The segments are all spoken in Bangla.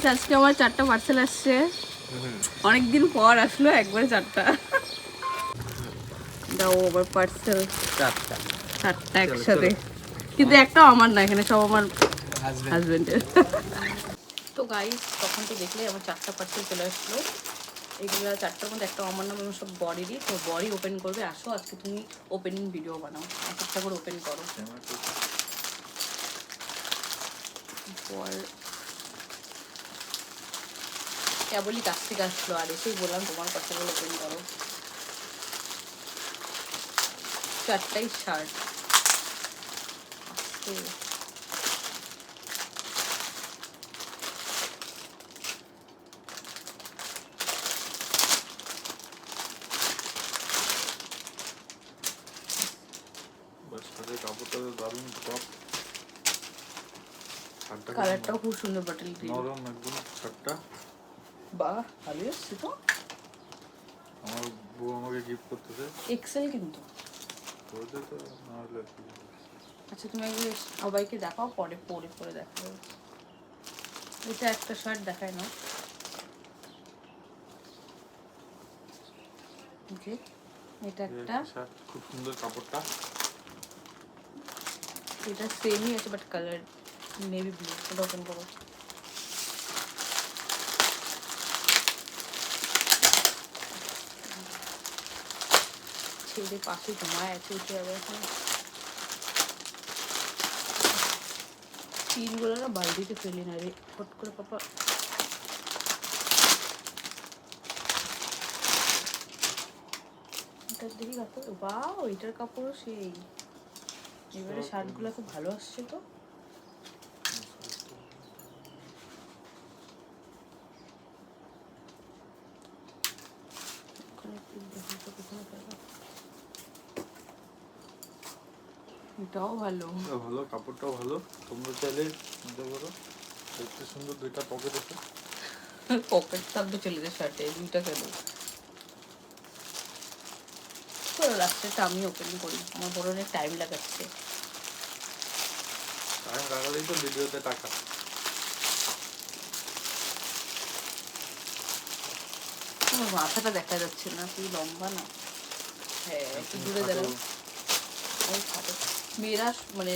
গাইস আজকে আমার 4টা পার্সেল আসছে, অনেকদিন পর আসলো একবারে 4টা। দাও আবার পার্সেল 4টা একসাথে, কিন্তু একটাও আমার না, এখানে সব আমার হাজবেন্ডের। তো গাইস তখন তো দেখলে আমার 4টা পার্সেল চলে আসলো। এগুলো 4টার মধ্যে একটা আমার নাম, সব বডিরই। তো বডি ওপেন করবে, আসো আজকে তুমি ওপেনিং ভিডিও বানাও, একটা করে ওপেন করো। কেবলই কাছ থেকে আসলো আর এসেই বললাম তোমার কথাগুলো ওপেন করো। 4টাই শার্ট। কালারটাও খুব সুন্দর, বাটল গ্রিন, নরম একদম শার্টটা। বাহ, ভালোই আসছে তো। আমার বউ আমাকে গিফট করতেছে, এক্সেল কিন্তু। আচ্ছা তুমি আগে সবাইকে দেখাও, পরে পরে পরে দেখাবো। এটা একটা শার্ট দেখায় না, ওকে। এটা একটা শার্ট, খুব সুন্দর কাপড়টা। এটা সেমই আছে বাট কালার নেভি ব্লু। এটা ওপেন করো। ছেলে পাশে ঘুমায় আছে, উঠে যাবে এখন। তিনগুলো না বালতিতে ফেলি না রে, ফট করে পাপা। এটা দেখি কাপড়, বাহ ওইটার কাপড়ও সেই। এবারে শার্টগুলো খুব ভালো আসছে তো। এটাও ভালো, ভালো কাপড়টাও ভালো। তোমরা চাইলে চিন্তা করো, দেখতে সুন্দর। দুইটা পকেট আছে, পকেট থাকবে ছেলেদের শার্টে, দুইটা কেন। চলো লাস্টেরটা আমি ওপেন করি, আমার বড় অনেক টাইম লাগাচ্ছে। টাইম লাগালেই তো ভিডিওতে টাকা। তোমার মাথাটা দেখা যাচ্ছে না, তুই লম্বা না। হ্যাঁ একটু দূরে দাঁড়াও। মেয়েরা মানে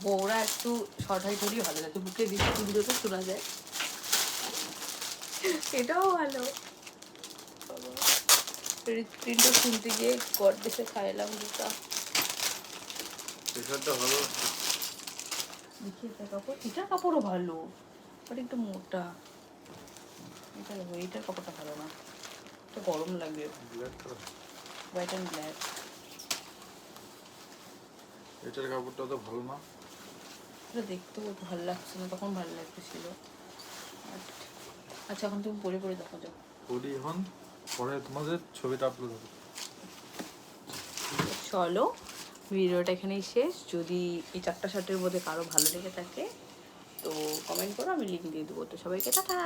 বউরা একটু শর্ট হাইট হলেই ভালো লাগে, বুকে দিচ্ছি ভিডিওতে শোনা যায়। এটাও ভালো। প্রিন্টটা শুনতে গিয়ে গড দেশে খাইলাম দুটা। টি-শার্টটা ভালো। দেখি এটা কাপড়, এটার কাপড়ও ভালো বাট একটু মোটা। এইটার কাপড়টা ভালো না, এটা গরম লাগে। White and black. এটার কাপড়টা তো ভালো না, এটা দেখতেও ভালো লাগছে না, তখন ভালো লাগতেছিল। আচ্ছা এখন তুমি পরে পরে দেখো, যাও পরি এখন, পরে তোমাদের ছবিটা আপলোড হবে। চলো ভিডিওটা এখানেই শেষ। যদি এই 4টা শার্টের মধ্যে কারো ভালো লেগে থাকে তো কমেন্ট করো, আমি লিঙ্ক দিয়ে দেবো। তো সবাইকে টাটা।